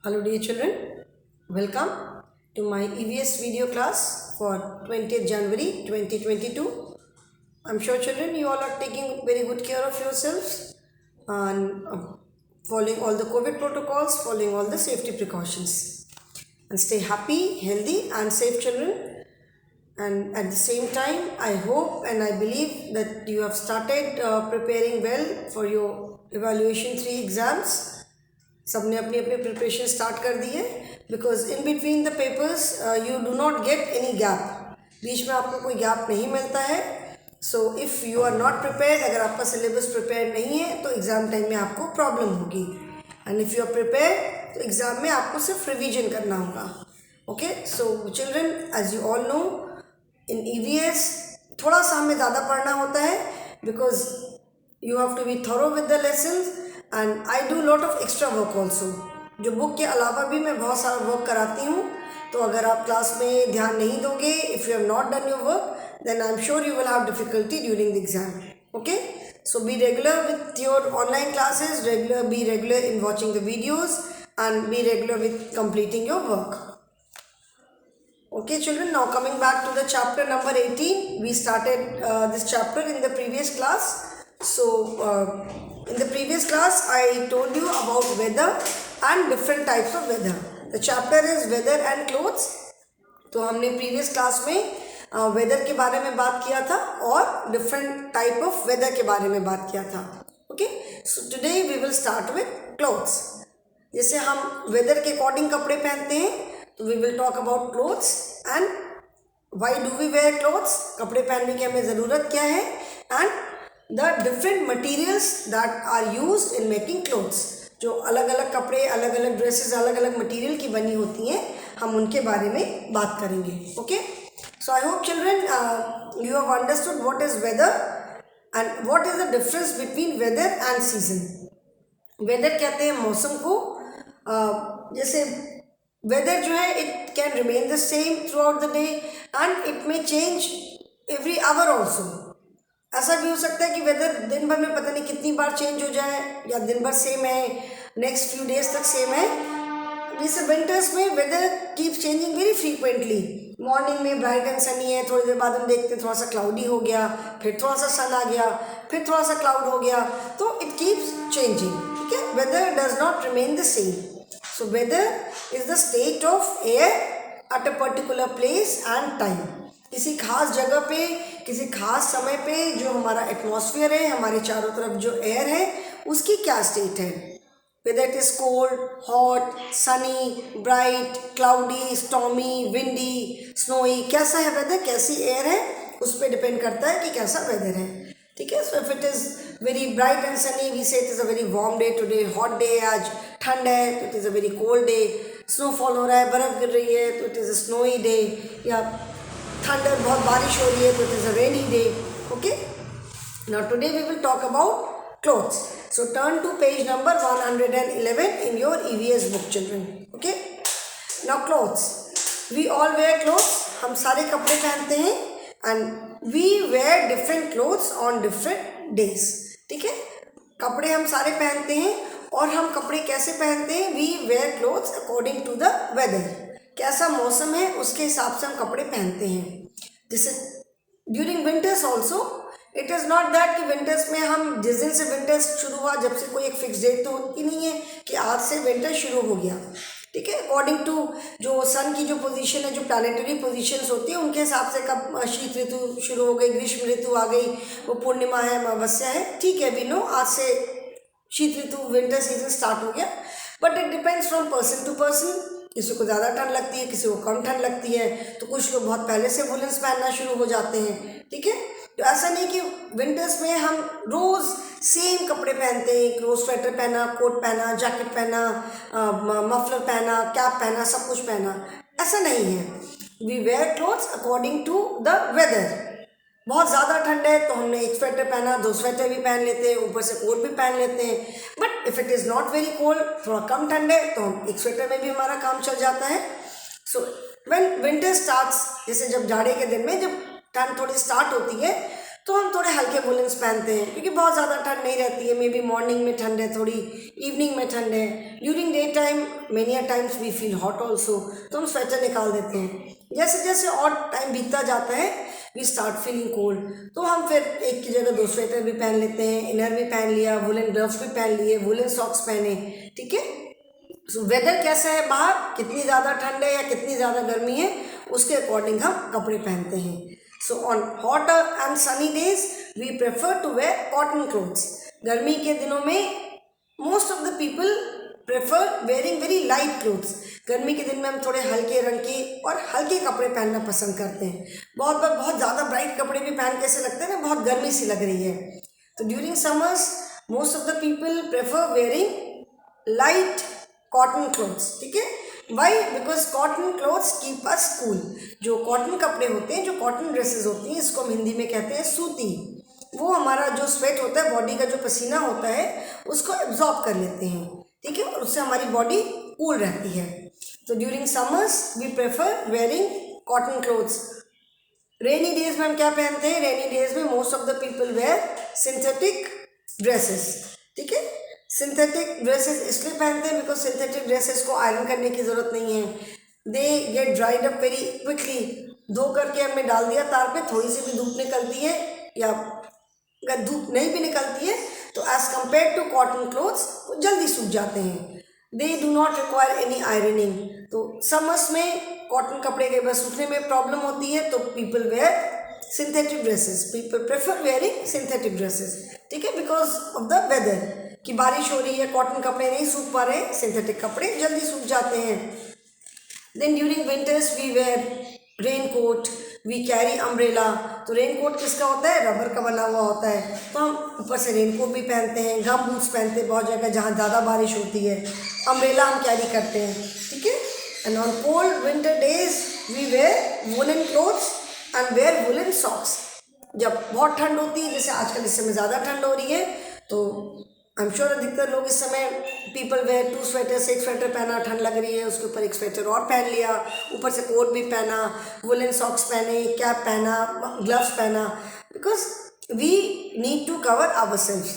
Hello dear children, welcome to my EVS video class for 20th January 2022. I'm sure children you all are taking very good care of yourselves and following all the COVID protocols, following all the safety precautions. And stay happy, healthy and safe children. And at the same time, I hope and I believe that you have started preparing well for your evaluation 3 exams. सबने अपनी अपनी preparation start कर दी है because in between the papers you do not get any gap, बीच में आपको कोई गैप नहीं मिलता है. So if you are not prepared, अगर आपका सिलेबस प्रिपेयर नहीं है तो एग्ज़ाम टाइम में आपको प्रॉब्लम होगी. And if you are prepare तो एग्ज़ाम में आपको सिर्फ रिविजन करना होगा. Okay, so children as you all know in EVS थोड़ा सा हमें ज़्यादा पढ़ना होता है because you have to be thorough with the lessons and I do lot of extra work also. जो बुक के अलावा भी मैं बहुत सारा वर्क कराती हूँ. तो अगर आप क्लास में ध्यान नहीं दोगे, if you have not done your work, then I am sure you will have difficulty during the exam. Okay, so be regular with your online classes, be regular in watching the videos and be regular with completing your work. Okay children, now coming back to the chapter number 18. We started this chapter in the previous class. So in the previous class I told you about weather and different types of weather. The chapter is weather and clothes. तो हमने previous class में weather के बारे में बात किया था और different type of weather के बारे में बात किया था. Okay, so today we will start with clothes. जैसे हम weather के according कपड़े पहनते हैं तो we will talk about clothes and why do we wear clothes, कपड़े पहनने की हमें ज़रूरत क्या है, and the different materials that are used in making clothes. जो अलग अलग कपड़े, अलग अलग ड्रेसेस अलग अलग मटीरियल की बनी होती हैं, हम उनके बारे में बात करेंगे. Okay, so I hope children you have understood what is weather and what is the difference between weather and season. Weather कहते हैं मौसम को. जैसे वेदर जो है it can remain the same throughout the day and it may change every hour also. ऐसा भी हो सकता है कि वेदर दिन भर में पता नहीं कितनी बार चेंज हो जाए, या दिन भर सेम है, नेक्स्ट फ्यू डेज तक सेम है. जैसे विंटर्स में weather keep changing very frequently. Morning में ब्राइट एंड सनी है, थोड़ी देर बाद हम देखते हैं थोड़ा सा क्लाउडी हो गया, फिर थोड़ा सा सन आ गया, फिर थोड़ा सा क्लाउड हो गया. तो इट कीप्स चेंजिंग. ठीक है, weather does not remain the same. So weather is the state of air at a particular place and time. किसी खास जगह पे, किसी खास समय पे जो हमारा एटमॉस्फेयर है, हमारे चारों तरफ जो एयर है, उसकी क्या स्टेट है. Whether it is cold, hot, sunny, bright, cloudy, stormy, windy, snowy, कैसा है वेदर, कैसी एयर है, उस पर डिपेंड करता है कि कैसा वेदर है. ठीक है, so if it is very bright and sunny we say it is a very warm day today, hot day, आज ठंड है तो it is a very cold day. Snowfall हो रहा है, बर्फ़ गिर रही है तो it is a snowy day, या थंडर, बहुत बारिश हो रही है तो it is a rainy day. Okay, now today we will talk about clothes. So turn to page number 111 in your EVS book children. Okay, now clothes, we all wear clothes. हम सारे कपड़े पहनते हैं and we wear different clothes on different days. ठीक है, कपड़े हम सारे पहनते हैं और हम कपड़े कैसे पहनते हैं, we wear clothes according to the weather. कैसा मौसम है उसके हिसाब से हम कपड़े पहनते हैं. जैसे during winters also it is not that कि विंटर्स में हम जिस दिन से विंटर्स शुरू हुआ, जब से कोई एक फिक्स डेट तो होती नहीं है कि आज से विंटर शुरू हो गया. ठीक है, अकॉर्डिंग टू जो सन की जो पोजीशन है, जो प्लानिटरी पोजीशंस होती है, उनके हिसाब से कब शीत ऋतु शुरू हो गई, ग्रीष्म ऋतु आ गई, वो पूर्णिमा है, अमावस्या है. ठीक है, वी नो आज से शीत ऋतु, विंटर सीजन स्टार्ट हो गया. But it depends from person to person. किसी को ज़्यादा ठंड लगती है, किसी को कम ठंड लगती है, तो कुछ लोग बहुत पहले से वुलन्स पहनना शुरू हो जाते हैं. ठीक है, तो ऐसा नहीं कि विंटर्स में हम रोज़ सेम कपड़े पहनते हैं. एक रोज़ स्वेटर पहना, कोट पहना, जैकेट पहना, मफलर पहना, कैप पहना, सब कुछ पहना, ऐसा नहीं है. We wear clothes according to the weather. बहुत ज़्यादा ठंड है तो हमने एक स्वेटर पहना, 2 स्वेटर भी पहन लेते हैं, ऊपर से कोट भी पहन लेते हैं. But if it is not very cold, थोड़ा कम ठंड है तो हम एक स्वेटर में भी हमारा काम चल जाता है. सो व्हेन विंटर स्टार्ट्स, जैसे जब जाड़े के दिन में जब ठंड थोड़ी स्टार्ट होती है तो हम थोड़े हल्के वुलन्स पहनते हैं क्योंकि बहुत ज़्यादा ठंड नहीं रहती है। मे बी मॉर्निंग में ठंड है, थोड़ी इवनिंग में ठंड है, during day time many times we feel hot also, तो हम स्वेटर निकाल देते हैं। जैसे जैसे और टाइम बीतता जाता है वी स्टार्ट फीलिंग कोल्ड, तो हम फिर एक की जगह दो स्वेटर भी पहन लेते हैं, इनर भी पहन लिया, वुलन ग्लव्स भी पहन लिए, वुलन सॉक्स पहने। ठीक है, सो वेदर कैसा है बाहर, कितनी ज़्यादा ठंड है या कितनी ज़्यादा गर्मी है, उसके अकॉर्डिंग हम कपड़े पहनते हैं। So on hot and sunny days we prefer to wear cotton clothes. गर्मी के दिनों में most of the people prefer wearing very light clothes. गर्मी के दिन में हम थोड़े हल्के रंग के और हल्के कपड़े पहनना पसंद करते हैं। बहुत बार बहुत ज़्यादा ब्राइट कपड़े भी पहन के ऐसे लगते हैं ना बहुत गर्मी सी लग रही है। तो during summers most of the people prefer wearing light cotton clothes. ठीक है, why? Because cotton clothes keep us cool. जो कॉटन कपड़े होते हैं, जो कॉटन ड्रेसेस होती हैं, इसको हम हिंदी में कहते हैं सूती, वो हमारा जो स्वेट होता है, बॉडी का जो पसीना होता है, उसको एब्जॉर्ब कर लेते हैं। ठीक है, और उससे हमारी बॉडी कूल रहती है। तो during summers we prefer wearing cotton clothes. Rainy days में हम क्या पहनते हैं? रेनी डेज में most of the people wear synthetic dresses. ठीक है, सिंथेटिक ड्रेसेस इसलिए पहनते हैं बिकॉज सिंथेटिक ड्रेसेस को आयरन करने की ज़रूरत नहीं है, they get dried up very quickly. धो करके हमने डाल दिया तार पे, थोड़ी सी भी धूप निकलती है या अगर धूप नहीं भी निकलती है तो as compare to cotton clothes वो जल्दी सूख जाते हैं। They do not require any ironing. तो समर्स में कॉटन कपड़े के बस सूखने में प्रॉब्लम होती है, तो people wear synthetic dresses, people prefer wearing synthetic dresses. ठीक है, बिकॉज ऑफ द वेदर, कि बारिश हो रही है, कॉटन कपड़े नहीं सूख पा रहे, सिंथेटिक कपड़े जल्दी सूख जाते हैं। Then during winters we wear rain coat, we carry umbrella. तो रेन कोट किसका होता है? रबर का बना हुआ होता है, तो हम ऊपर से रेन कोट भी पहनते हैं, गम बूट्स पहनते हैं बहुत जगह जहाँ ज़्यादा बारिश होती है, अम्ब्रेला हम कैरी करते हैं। ठीक है, and on cold winter days we wear woollen clothes and wear woollen socks. जब बहुत ठंड होती है, जैसे आजकल इस समय ज़्यादा ठंड हो रही है, तो आई एम श्योर अधिकतर लोग इस समय पीपल वेयर टू स्वेटर्स, एक स्वेटर पहना, ठंड लग रही है उसके ऊपर एक स्वेटर और पहन लिया, ऊपर से कोट भी पहना, वुलन सॉक्स पहने, कैप पहना, ग्लव्स पहना, because we need to cover ourselves.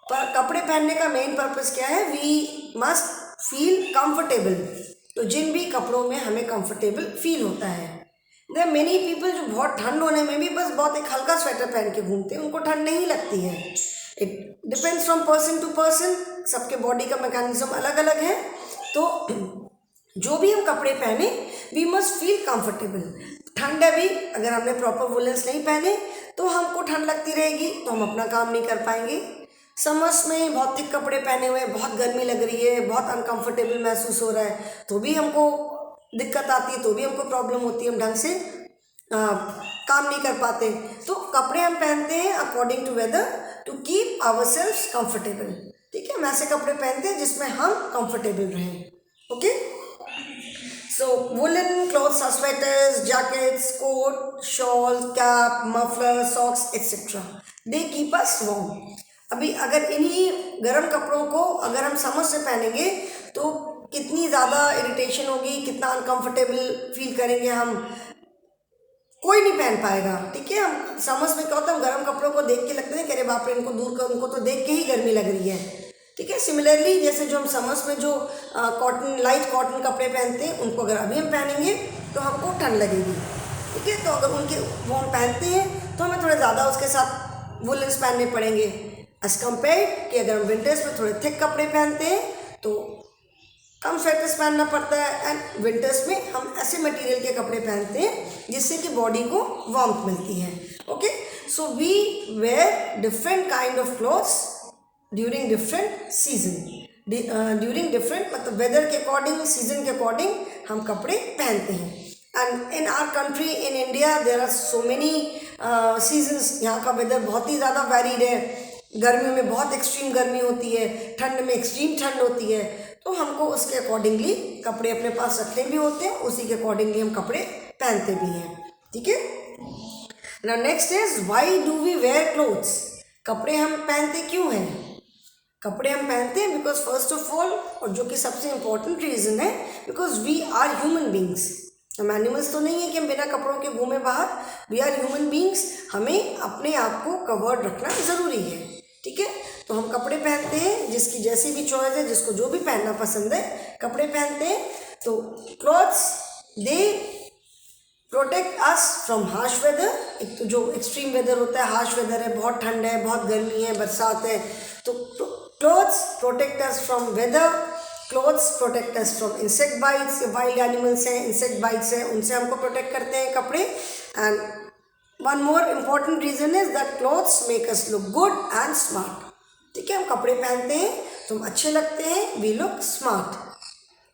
पर कपड़े पहनने का मेन पर्पज़ क्या है? We must feel comfortable. तो जिन भी कपड़ों में हमें कंफर्टेबल फील होता है। देयर मेनी पीपल जो बहुत ठंड होने में भी बस बहुत एक हल्का स्वेटर पहन के घूमते हैं, उनको ठंड नहीं लगती है। It depends from person to person, सबके बॉडी का मैकेनिज्म अलग अलग है। तो जो भी हम कपड़े पहने वी मस्ट फील कंफर्टेबल। ठंड है भी, अगर हमने प्रॉपर वुलन्स नहीं पहने तो हमको ठंड लगती रहेगी, तो हम अपना काम नहीं कर पाएंगे। समर्स में बहुत थिक कपड़े पहने हुए, बहुत गर्मी लग रही है, बहुत अनकंफर्टेबल महसूस हो रहा है, तो भी हमको दिक्कत आती है, तो भी हमको प्रॉब्लम होती है, हम ढंग से काम नहीं कर पाते। तो कपड़े हम पहनते हैं according to weather to keep ourselves comfortable. ठीक है, हम ऐसे कपड़े पहनते हैं जिसमें हम कंफर्टेबल रहें। Okay, so woollen clothes are sweaters, jackets, coat, shawl, cap, muffler, socks etcetera, they keep us warm. अभी अगर इन्हीं गर्म कपड़ों को अगर हम समर से पहनेंगे तो कितनी ज़्यादा इरिटेशन होगी, कितना अनकंफर्टेबल फील करेंगे हम, कोई नहीं पहन पाएगा। ठीक है, हम समर्स में क्या होता है, हम गर्म कपड़ों को देख के लगते हैं कि अरे बाप रे इनको दूर कर, उनको तो देख के ही गर्मी लग रही है। ठीक है, सिमिलरली जैसे जो हम समर्स में जो कॉटन, लाइट कॉटन कपड़े पहनते हैं, उनको अगर अभी हम पहनेंगे तो हमको ठंड लगेगी। ठीक है, तो अगर उनके वो हम पहनते हैं तो हमें थोड़े ज़्यादा उसके साथ वुलन्स पहनने पड़ेंगे एज कम्पेयर कि अगर हम विंटर्स में थोड़े थिक कपड़े पहनते हैं तो कम स्वेटर्स पहनना पड़ता है। एंड विंटर्स में हम ऐसे मटेरियल के कपड़े पहनते हैं जिससे कि बॉडी को वार्मथ मिलती है। Okay, so we wear different kind of clothes during different season. During different मतलब वेदर के अकॉर्डिंग, सीजन के अकॉर्डिंग हम कपड़े पहनते हैं। And in our country, in India, there are so many seasons. यहाँ का वेदर बहुत ही ज़्यादा वैरिड है। गर्मियों में बहुत एक्सट्रीम गर्मी होती है, ठंड में एक्सट्रीम ठंड होती है, तो हमको उसके अकॉर्डिंगली कपड़े अपने पास रखने भी होते हैं, उसी के अकॉर्डिंगली हम कपड़े पहनते भी हैं। ठीक है, now next is why do we wear clothes. कपड़े हम पहनते क्यों हैं? कपड़े हम पहनते हैं बिकॉज फर्स्ट ऑफ ऑल, और जो कि सबसे इम्पोर्टेंट रीज़न है, because we are human beings. हम एनिमल्स तो नहीं है कि हम बिना कपड़ों के घूमें बाहर। वी आर ह्यूमन बींग्स, हमें अपने आप को कवर्ड रखना ज़रूरी है, ठीक है। तो हम कपड़े पहनते हैं, जिसकी जैसी भी चॉइस है, जिसको जो भी पहनना पसंद है कपड़े पहनते हैं। तो clothes they protect us from harsh weather. एक तो जो एक्सट्रीम वेदर होता है, हार्श वेदर है, बहुत ठंड है, बहुत गर्मी है, बरसात है, तो clothes protect us from weather. Clothes protect us from insect bites, wild animals हैं, इंसेक्ट बाइट्स हैं, उनसे हमको प्रोटेक्ट करते हैं कपड़े। And one more important reason is that clothes make us look good and smart, ठीक है। हम कपड़े पहनते हैं तो हम अच्छे लगते हैं, वी लुक स्मार्ट,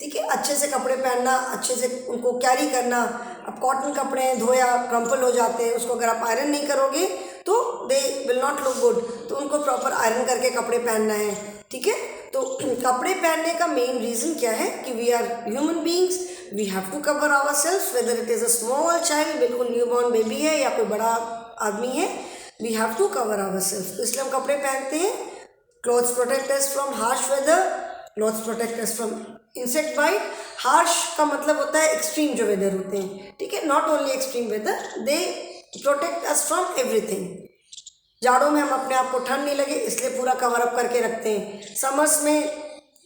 ठीक है। अच्छे से कपड़े पहनना, अच्छे से उनको कैरी करना। अब कॉटन कपड़े हैं, धोया क्रम्पल हो जाते हैं, उसको अगर आप आयरन नहीं करोगे तो they will not look good, तो उनको प्रॉपर आयरन करके कपड़े पहनना है, ठीक है। तो कपड़े पहनने का मेन रीज़न क्या है कि we are human beings, we have to cover our self, whether it is a small child, बिल्कुल न्यू बॉर्न बेबी है या कोई बड़ा आदमी है, we have to cover our self, तो इसलिए हम कपड़े पहनते हैं। Clothes protect us from harsh weather, clothes protect us from insect bite. Harsh का मतलब होता है एक्सट्रीम जो वेदर होते हैं, ठीक है, not only extreme weather, they protect us from everything. जाड़ों में हम अपने आप को ठंड नहीं लगे इसलिए पूरा कवर अप करके रखते हैं। समर्स में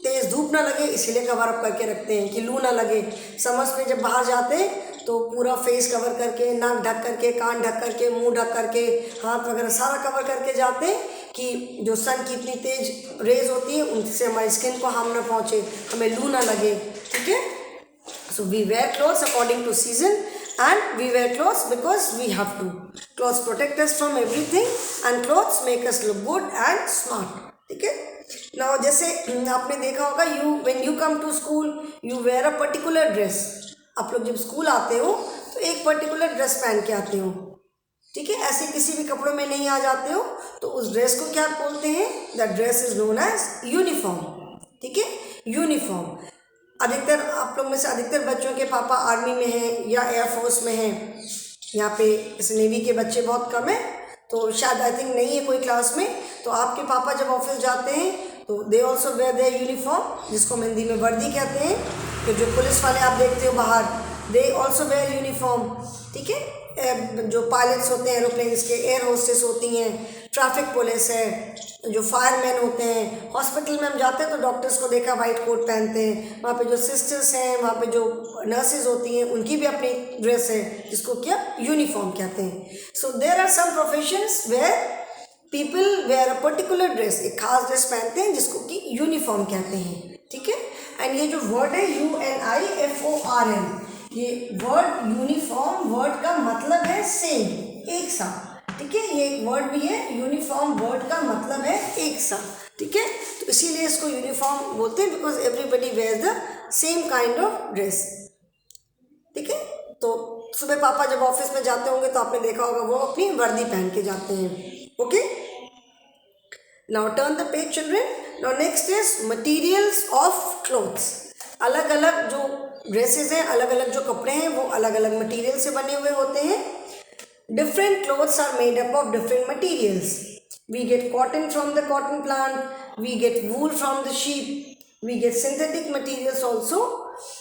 तेज़ धूप ना लगे इसीलिए कवर अप करके रखते हैं कि लू ना लगे। समर्स में जब बाहर जाते हैं तो पूरा फेस कवर करके, नाक ढक करके, कान ढक करके, मुंह ढक करके, हाथ वगैरह सारा कवर करके जाते हैं कि जो सन की इतनी तेज रेज होती है उनसे हमारी स्किन को हार्म ना पहुँचे, हमें लू ना लगे, ठीक है। So we wear clothes according to season and we wear clothes because we have to. Clothes protect us from everything and clothes make us look good and smart. ठीक है। Now जैसे आपने देखा होगा when you come to school you wear a particular dress. आप लोग जब school आते हो तो एक पर्टिकुलर ड्रेस पहन के आते हो, ठीक है। ऐसे किसी भी कपड़ों में नहीं आ जाते हो तो उस ड्रेस को क्या बोलते हैं? The dress is known as uniform, ठीक है, यूनिफॉर्म। अधिकतर आप लोग में से अधिकतर बच्चों के पापा आर्मी में हैं या एयरफोर्स में हैं, यहाँ पे इस नेवी के बच्चे बहुत कम हैं, तो शायद आई थिंक नहीं है कोई क्लास में। तो आपके पापा जब ऑफिस जाते हैं तो they also wear their uniform, जिसको हम हिंदी में वर्दी कहते हैं। तो जो पुलिस वाले आप देखते हो बाहर, दे ऑल्सो वेयर यूनिफॉर्म, ठीक है। जो पायलट्स होते हैं एरोप्लेन्स के, एयर होस्टेस होती हैं, ट्रैफिक पुलिस है, जो फायरमैन होते हैं, हॉस्पिटल में हम जाते हैं तो डॉक्टर्स को देखा वाइट कोट पहनते हैं, वहाँ पे जो सिस्टर्स हैं, वहाँ पे जो नर्सेज होती हैं उनकी भी अपनी ड्रेस है जिसको क्या यूनिफॉर्म कहते हैं। So there are some professions where people wear a particular dress, एक खास ड्रेस पहनते हैं जिसको कि यूनिफॉर्म कहते हैं, ठीक है। एंड ये जो वर्ड है UNIFORM, ये वर्ड यूनिफॉर्म वर्ड का मतलब है सेम, एक सा, ठीक है। ये एक वर्ड भी है, यूनिफॉर्म वर्ड का मतलब है एक सा, ठीक है। तो इसीलिए इसको यूनिफॉर्म बोलते हैं because everybody wears the same kind of dress, ठीक है। तो सुबह पापा जब ऑफिस में जाते होंगे तो आपने देखा होगा वो अपनी वर्दी पहन के जाते हैं, okay. Now turn the page children. Now next is materials of clothes. अलग अलग जो ड्रेसेस हैं, अलग अलग जो कपड़े हैं वो अलग अलग मटीरियल से बने हुए होते हैं। Different clothes are made up of different materials. We get cotton from the cotton plant, we get wool from the sheep, we get synthetic materials also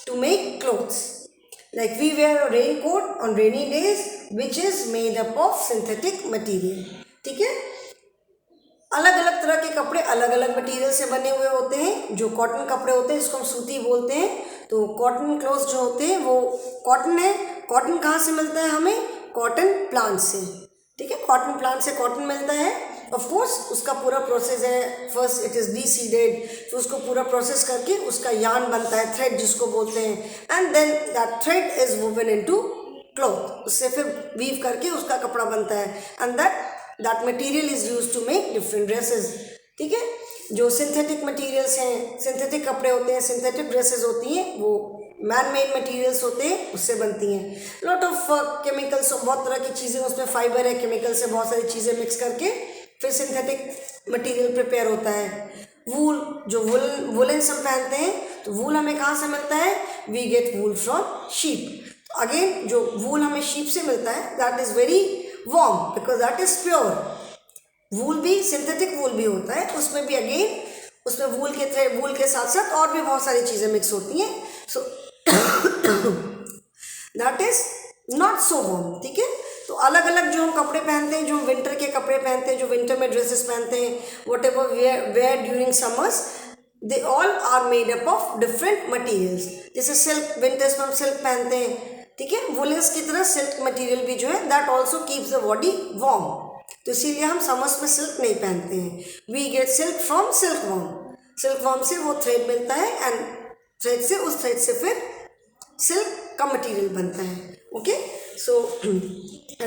to make clothes. Like we wear a raincoat on rainy days which is made up of synthetic material. ठीक है। अलग अलग तरह के कपड़े अलग अलग material से बने हुए होते हैं। जो कॉटन कपड़े होते हैं जिसको हम सूती बोलते हैं, तो कॉटन क्लोथ्स जो होते हैं वो कॉटन है। कॉटन कहाँ से मिलता है हमें? कॉटन प्लांट से, ठीक है। कॉटन प्लांट से कॉटन मिलता है। ऑफ कोर्स उसका पूरा प्रोसेस है, फर्स्ट इट इज़ डीसीडेड, फिर उसको पूरा प्रोसेस करके उसका यार्न बनता है, थ्रेड जिसको बोलते हैं, and then that thread is woven into cloth, उससे फिर वीव करके उसका कपड़ा बनता है, and that material is used to make different dresses, ठीक है। जो सिंथेटिक मटेरियल्स हैं, सिंथेटिक कपड़े होते हैं, सिंथेटिक ड्रेसेस होती हैं, वो मैन मेड मटेरियल्स होते हैं, उससे बनती हैं। लॉट ऑफ केमिकल्स, बहुत तरह की चीज़ें उसमें, फाइबर है, केमिकल से बहुत सारी चीज़ें मिक्स करके फिर सिंथेटिक मटेरियल प्रिपेयर होता है। वूल, जो वुलेंस हम पहनते हैं, तो वूल हमें कहाँ से मिलता है? We get wool from sheep. तो अगेन जो वूल हमें शीप से मिलता है that is very warm because that is pure. Wool भी सिंथेटिक वूल भी होता है, उसमें भी अगेन उसमें वूल के साथ साथ और भी बहुत सारी चीज़ें मिक्स होती हैं। So that is not so warm, ठीक है। तो अलग अलग जो हम कपड़े पहनते हैं, जो विंटर के कपड़े पहनते हैं, जो विंटर में ड्रेसेस पहनते हैं, whatever wear during summers, they all are made up of different materials. जैसे सिल्क, विंटर्स में हम सिल्क पहनते हैं, ठीक है। वुलेंस की तरह सिल्क मटेरियल भी जो है that also keeps the body warm, तो इसीलिए हम समर्स में सिल्क नहीं पहनते हैं। We get silk from silk worm, silk worm से वो थ्रेड मिलता है एंड थ्रेड से, उस थ्रेड से फिर सिल्क का मटेरियल बनता है। ओके, सो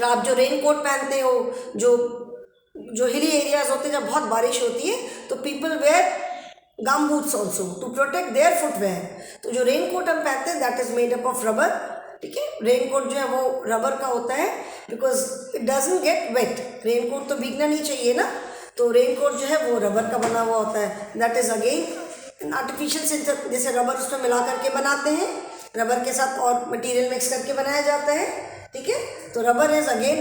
आप जो रेन कोट पहनते हो, जो हिली एरियाज होते हैं जब बहुत बारिश होती है, तो people wear gum boots also to protect their footwear. तो जो रेन कोट हम पहनते हैं that is made up of rubber, ठीक है। रेन कोट जो है वो रबर का होता है because it doesn't get wet. Rain coat तो भीगना नहीं चाहिए ना, तो रेन कोट जो है वो रबर का बना हुआ होता है। That is again artificial synthetic, जैसे रबर उसमें मिला करके बनाते हैं, रबर के साथ और मटेरियल मिक्स करके बनाया जाता है, ठीक है। तो rubber is again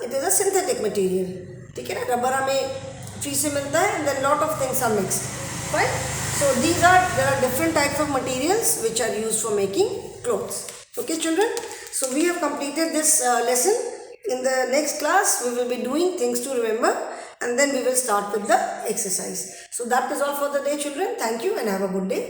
it is a synthetic material, ठीक है ना। रबर हमें ट्री से मिलता है and then lot of things are mixed, right. So there are different types of materials which are used for making clothes. Okay, children. So we have completed this lesson. In the next class, we will be doing things to remember, and then we will start with the exercise. So that is all for the day, children. Thank you and have a good day.